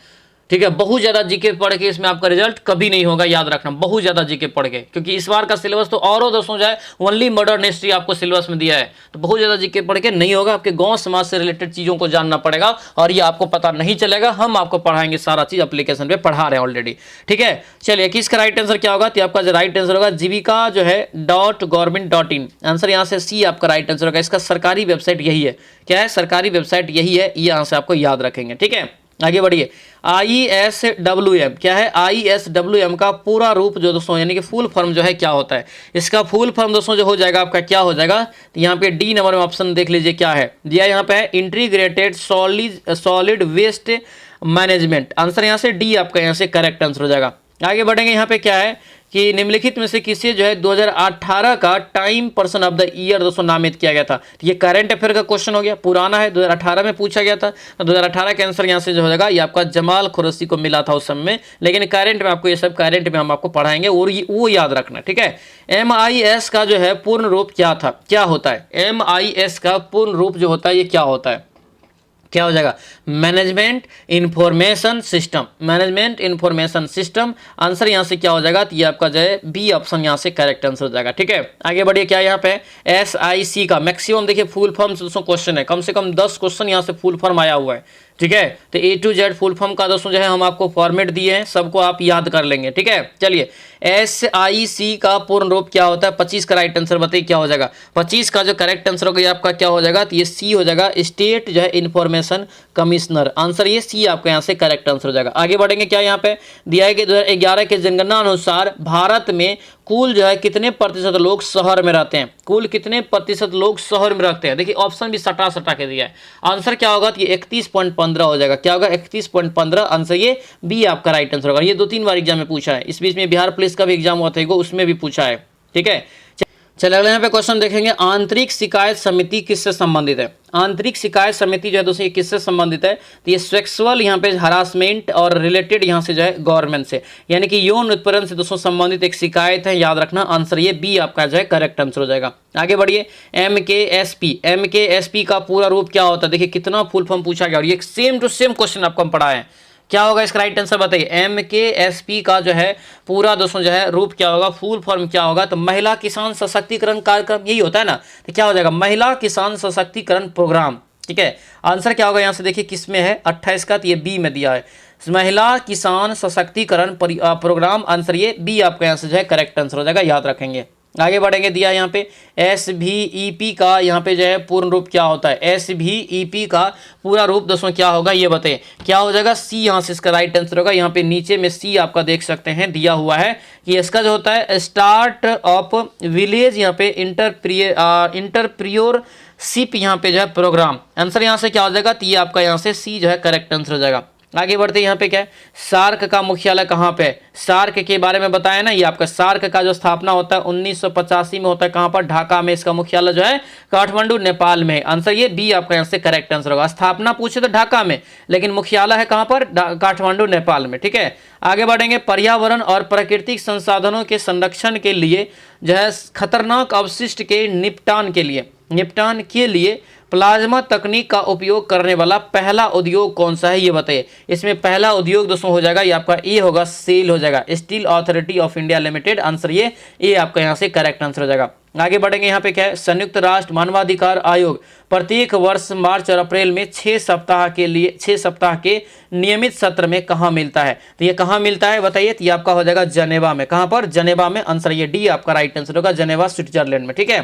ठीक है, बहुत ज्यादा जीके पढ़ के इसमें आपका रिजल्ट कभी नहीं होगा, याद रखना। बहुत ज्यादा जीके पढ़ के, क्योंकि इस बार का सिलेबस तो और दोस्तों जो है ओनली मॉडर्न हिस्ट्री आपको सिलेबस में दिया है, तो बहुत ज्यादा जीके पढ़ के नहीं होगा। आपके गांव समाज से रिलेटेड चीजों को जानना पड़ेगा और ये आपको पता नहीं चलेगा। हम आपको पढ़ाएंगे, सारा चीज एप्लीकेशन पे पढ़ा रहे हैं ऑलरेडी। ठीक है, चलिए इसका राइट आंसर क्या होगा? तो आपका जो राइट आंसर होगा जीविका जो है .gov.in। आंसर यहाँ से सी आपका राइट आंसर होगा। इसका सरकारी वेबसाइट यही है। क्या है? सरकारी वेबसाइट यही है। ये यहाँ से आपको याद रखेंगे। ठीक है, आगे बढ़िए। ISWM क्या है? ISWM का पूरा रूप जो दोस्तों यानी कि फुल फॉर्म जो है क्या होता है? इसका फुल फॉर्म दोस्तों जो हो जाएगा आपका क्या हो जाएगा? तो यहाँ पे डी नंबर में ऑप्शन देख लीजिए क्या है दिया। यहाँ पे है integrated solid waste management. Answer यहाँ से डी आपका यहाँ से करेक्ट आंसर हो जाएगा। आगे बढ़ेंगे। यहाँ पे क्या है कि निम्नलिखित में से किसे जो है 2018 का time person of the year दोस्तों नामित किया गया था? तो ये करंट अफेयर का क्वेश्चन हो गया, पुराना है, 2018 में पूछा गया था। तो 2018 का आंसर यहाँ से जो हो जाएगा ये आपका जमाल खुरशी को मिला था उस समय में, लेकिन करंट में आपको ये सब करंट में हम आपको पढ़ाएंगे और ये वो याद रखना। ठीक है, MIS का जो है पूर्ण रूप क्या था, क्या होता है? MIS का पूर्ण रूप जो होता है ये क्या होता है? क्या हो जाएगा? Management information system. Management information system. Answer यहां से क्या हो जाएगा? तो ये आपका जो है बी ऑप्शन यहां से करेक्ट आंसर हो जाएगा। ठीक है, आगे बढ़िए। क्या यहाँ पे SIC का मैक्सिमम देखिए फुल फॉर्म दोस्तों क्वेश्चन है, कम से कम 10 क्वेश्चन यहाँ से फुल फॉर्म आया हुआ है। ठीक है, तो A to Z full form का दोस्तों जो है हम आपको फॉर्मेट दिए हैं, सबको आप याद कर लेंगे। ठीक है, चलिए SIC का पूर्ण रूप क्या होता है? 25 का राइट आंसर बताइए क्या हो जाएगा? 25 का जो करेक्ट आंसर होगा ये आपका क्या हो जाएगा? तो ये सी हो जाएगा, स्टेट जो है इंफॉर्मेशन कमिश्नर। आंसर ये सी आपका यहाँ से करेक्ट आंसर हो जाएगा। आगे बढ़ेंगे। क्या यहाँ पे दिया है कि 2011 के जनगणना अनुसार भारत में कुल जो है कितने प्रतिशत लोग शहर में रहते हैं? कुल कितने प्रतिशत लोग शहर में रहते हैं? देखिए ऑप्शन भी सटा के दिया है। आंसर क्या होगा? तो ये 31.15 हो जाएगा। क्या होगा? 31.15। आंसर ये बी आपका राइट आंसर होगा। ये 2-3 बार एग्जाम में पूछा है। इस बीच में बिहार पुलिस का भी एग्जाम हुआ था, उसमें भी पूछा है। ठीक है, चलिए अगले यहाँ पे क्वेश्चन देखेंगे। आंतरिक शिकायत समिति किससे संबंधित है? आंतरिक शिकायत समिति जो है दोस्तों ये किससे संबंधित है? तो ये सेक्सुअल यहाँ पे हरासमेंट और रिलेटेड यहाँ से जो है गवर्नमेंट से, यानी कि यौन उत्पीड़न से दोस्तों संबंधित एक शिकायत है, याद रखना। आंसर ये बी आपका जो है करेक्ट आंसर हो जाएगा। आगे बढ़िए। MKSP का पूरा रूप क्या होता है? देखिए कितना फुल फॉर्म पूछा गया और ये सेम टू सेम क्वेश्चन आपको हम पढ़ाए हैं। क्या होगा इसका राइट आंसर बताइए? MKSP का जो है पूरा दोस्तों जो है रूप क्या होगा, फुल फॉर्म क्या होगा? तो महिला किसान सशक्तिकरण कार्यक्रम, यही होता है ना। तो क्या हो जाएगा? महिला किसान सशक्तिकरण प्रोग्राम। ठीक है, आंसर क्या होगा यहाँ से देखिए किस में है 28 का, तो ये बी में दिया है, महिला किसान सशक्तिकरण प्रोग्राम। आंसर ये बी आपका यहाँ से जो है करेक्ट आंसर हो जाएगा, याद रखेंगे। आगे बढ़ेंगे। दिया यहाँ पे SVEP का यहाँ पे जो है पूर्ण रूप क्या होता है? SVEP का पूरा रूप दोस्तों क्या होगा ये बताइए? क्या हो जाएगा? सी यहाँ से इसका राइट आंसर होगा। यहाँ पे नीचे में सी आपका देख सकते हैं दिया हुआ है कि इसका जो होता है स्टार्ट ऑफ विलेज यहाँ पे इंटरप्रियोरशिप यहाँ पे जो है प्रोग्राम। आंसर यहाँ से क्या हो जाएगा? तो ये आपका यहाँ से सी जो है करेक्ट आंसर हो जाएगा। आगे बढ़ते यहाँ पे क्या है? सार्क का मुख्यालय कहाँ पे है? सार्क के बारे में बताया ना, ये आपका सार्क का जो स्थापना होता है 1985 में होता है। कहाँ पर? ढाका में। इसका मुख्यालय जो है काठमांडू नेपाल में है। आंसर ये बी आपका यहाँ से करेक्ट आंसर होगा। स्थापना पूछे तो ढाका में, लेकिन मुख्यालय है कहाँ पर? काठमांडू नेपाल में। ठीक है, आगे बढ़ेंगे। पर्यावरण और प्राकृतिक संसाधनों के संरक्षण के लिए जो है खतरनाक अवशिष्ट के निपटान के लिए प्लाज्मा तकनीक का उपयोग करने वाला पहला उद्योग कौन सा है ये बताइए? इसमें पहला उद्योग दोस्तों हो जाएगा ये आपका ए होगा, सेल हो जाएगा, steel authority of India limited. Answer ये ए आपका यहाँ से करेक्ट आंसर हो जाएगा। आगे बढ़ेंगे, यहाँ पे क्या है, संयुक्त राष्ट्र मानवाधिकार आयोग प्रत्येक वर्ष मार्च और अप्रैल में 6 सप्ताह के नियमित सत्र में कहाँ मिलता है? तो ये कहाँ मिलता है बताइए? तो ये आपका हो जाएगा जनेवा में। कहाँ पर? जनेवा में। आंसर ये डी आपका राइट आंसर होगा, जनेवा स्विट्जरलैंड में। ठीक है,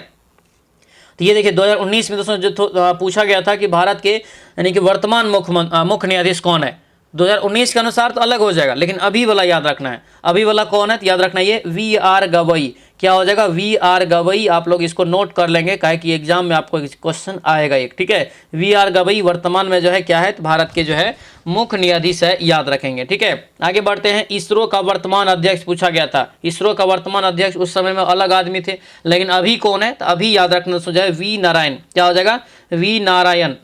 तो ये देखिए 2019 में दोस्तों जो पूछा गया था कि भारत के यानी कि वर्तमान मुख्य न्यायाधीश कौन है, 2019 के अनुसार तो अलग हो जाएगा, लेकिन अभी वाला याद रखना है। अभी वाला कौन है तो याद रखना ये VR गवई। क्या हो जाएगा? VR गवई। आप लोग इसको नोट कर लेंगे, काहे कि एग्जाम में आपको क्वेश्चन आएगा एक। ठीक है, VR गवई वर्तमान में जो है क्या है, तो भारत के जो है मुख्य न्यायाधीश है, याद रखेंगे। ठीक है, आगे बढ़ते हैं। इसरो का वर्तमान अध्यक्ष पूछा गया था। इसरो का वर्तमान अध्यक्ष उस समय में अलग आदमी थे, लेकिन अभी कौन है? तो अभी याद रखना दोस्तों जो है वी नारायण। क्या हो जाएगा? वी नारायण।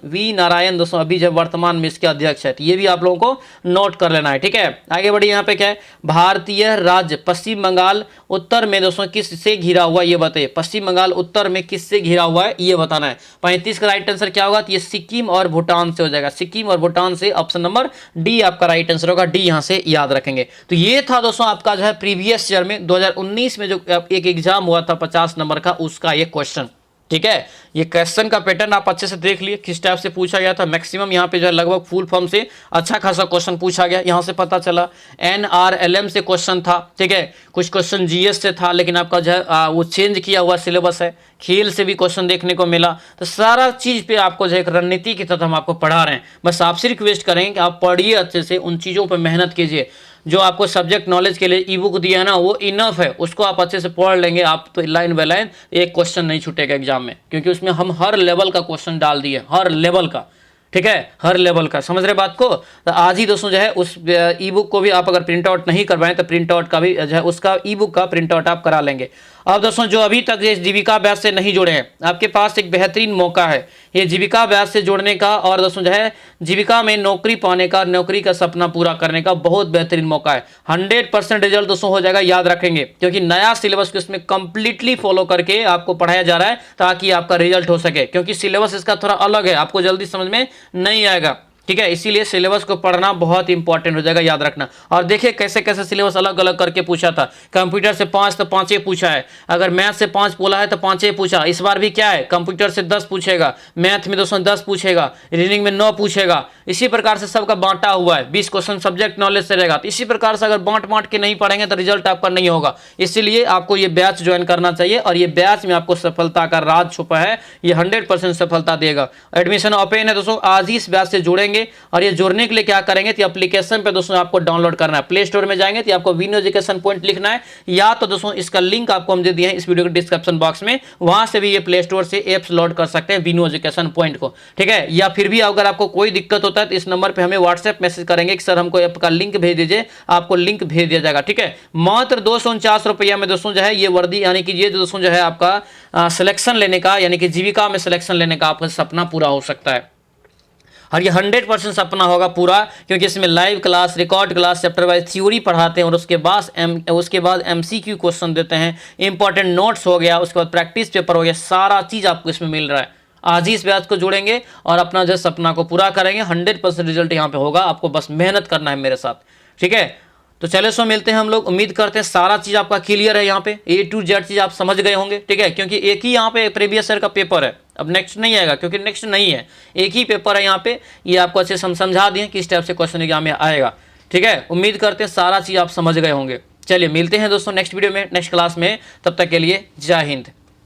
वी नारायण दोस्तों अभी जब वर्तमान में इसके अध्यक्ष है, तो ये भी आप लोगों को नोट कर लेना है। ठीक है, आगे बढ़िए। यहाँ पे क्या है, भारतीय राज्य पश्चिम बंगाल उत्तर में दोस्तों किससे घिरा हुआ, ये बताइए। पश्चिम बंगाल उत्तर में किससे घिरा हुआ है, ये बताना है। 35 का राइट आंसर क्या होगा? तो ये सिक्किम और भूटान से हो जाएगा। सिक्किम और भूटान से, ऑप्शन नंबर डी आपका राइट आंसर होगा। डी यहां से याद रखेंगे। तो ये था दोस्तों आपका जो है प्रीवियस ईयर में 2019 में जो एक एग्जाम हुआ था 50 नंबर का, उसका ये क्वेश्चन। ठीक है, ये क्वेश्चन का पैटर्न आप अच्छे से देख लिए किस टाइप से पूछा गया था। मैक्सिमम यहाँ पे जो है लगभग फुल फॉर्म से अच्छा खासा क्वेश्चन पूछा गया, यहाँ से पता चला। NRLM से क्वेश्चन था। ठीक है, कुछ क्वेश्चन GS से था, लेकिन आपका जो है वो चेंज किया हुआ सिलेबस है। खेल से भी क्वेश्चन देखने को मिला। तो सारा चीज़ पे आपको जो एक रणनीति की तरह हम आपको पढ़ा रहे हैं। बस आपसे रिक्वेस्ट करेंगे कि आप पढ़िए अच्छे से, उन चीज़ों पर मेहनत कीजिए। जो आपको सब्जेक्ट नॉलेज के लिए ई बुक दिया है ना, वो इनफ है, उसको आप अच्छे से पढ़ लेंगे आप तो लाइन बाय लाइन एक क्वेश्चन नहीं छूटेगा एग्जाम में, क्योंकि उसमें हम हर लेवल का क्वेश्चन डाल दिए, हर लेवल का। ठीक है, हर लेवल का। समझ रहे बात को? तो आज ही दोस्तों जो है उस ई बुक को भी आप अगर प्रिंट आउट नहीं करवाएं तो प्रिंट आउट का भी जो है उसका ई बुक का प्रिंट आउट आप करा लेंगे। अब दोस्तों जो अभी तक ये जीविका बैच से नहीं जुड़े हैं, आपके पास एक बेहतरीन मौका है ये जीविका बैच से जुड़ने का, और दोस्तों जो है जीविका में नौकरी पाने का, नौकरी का सपना पूरा करने का बहुत बेहतरीन मौका है। 100% रिजल्ट दोस्तों हो जाएगा, याद रखेंगे, क्योंकि नया सिलेबस को इसमें कंप्लीटली फॉलो करके आपको पढ़ाया जा रहा है ताकि आपका रिजल्ट हो सके, क्योंकि सिलेबस इसका थोड़ा अलग है, आपको जल्दी समझ में नहीं आएगा। ठीक है, इसीलिए सिलेबस को पढ़ना बहुत इंपॉर्टेंट हो जाएगा, याद रखना। और देखिए कैसे कैसे सिलेबस अलग अलग करके पूछा था। कंप्यूटर से 5 तो 5 पूछा है, अगर मैथ से 5 बोला है तो 5 पूछा। इस बार भी क्या है, कंप्यूटर से 10 पूछेगा, मैथ में दोस्तों 10 पूछेगा, रीजनिंग में 9 पूछेगा। इसी प्रकार से सबका बांटा हुआ है, 20 क्वेश्चन सब्जेक्ट नॉलेज से रहेगा। तो इसी प्रकार से अगर बांट के नहीं पढ़ेंगे तो रिजल्ट आपका नहीं होगा। इसीलिए आपको ये बैच ज्वाइन करना चाहिए, और ये बैच में आपको सफलता का राज छुपा है, ये 100% सफलता देगा। एडमिशन ओपन है दोस्तों, आज ही इस बैच से जुड़ेंगे। और ये जुड़ने के लिए क्या करेंगे तो एप्लीकेशन पे दोस्तों आपको डाउनलोड करना है। प्ले स्टोर में जाएंगे तो आपको वीनू एजुकेशन पॉइंट लिखना है, या तो दोस्तों इसका लिंक आपको हम दे दिए हैं इस वीडियो के डिस्क्रिप्शन बॉक्स में, वहां से भी ये प्ले स्टोर से एप्स लोड कर सकते हैं वीनू एजुकेशन पॉइंट को। ठीक है, या फिर भी अगर आपको कोई दिक्कत होता है तो इस नंबर पे हमें व्हाट्सएप मैसेज करेंगे कि सर हमको ऐप का लिंक भेज दीजिए, आपको लिंक भेज दिया जाएगा। ठीक है, मात्र 249 रुपया में दोस्तों जो है ये वर्दी, यानी कि ये दोस्तों जो है आपका सिलेक्शन लेने का, यानी कि जीविका में सिलेक्शन लेने का आपका सपना पूरा हो सकता है। और ये 100% सपना होगा पूरा, क्योंकि इसमें live class, record class, chapter wise theory पढ़ाते हैं, और उसके बाद MCQ क्वेश्चन देते हैं, इंपॉर्टेंट नोट्स हो गया, उसके बाद प्रैक्टिस पेपर हो गया, सारा चीज़ आपको इसमें मिल रहा है। आज ही इस बैच को जोड़ेंगे और अपना जो सपना को पूरा करेंगे, 100% रिजल्ट यहाँ पे होगा। आपको बस मेहनत करना है मेरे साथ। ठीक है, तो चले सो मिलते हैं हम लोग। उम्मीद करते हैं सारा चीज़ आपका क्लियर है, यहाँ पे A to Z चीज़ आप समझ गए होंगे। ठीक है, क्योंकि एक ही यहाँ पे प्रीवियस ईयर का पेपर है, अब नेक्स्ट नहीं आएगा, क्योंकि नेक्स्ट नहीं है, एक ही पेपर है यहाँ पे। ये आपको अच्छे से समझा दिए किस टाइप से क्वेश्चन एग्जाम में आएगा। ठीक है, उम्मीद करते हैं सारा चीज़ आप समझ गए होंगे। चलिए मिलते हैं दोस्तों नेक्स्ट वीडियो में, नेक्स्ट क्लास में। तब तक के लिए जय हिंद।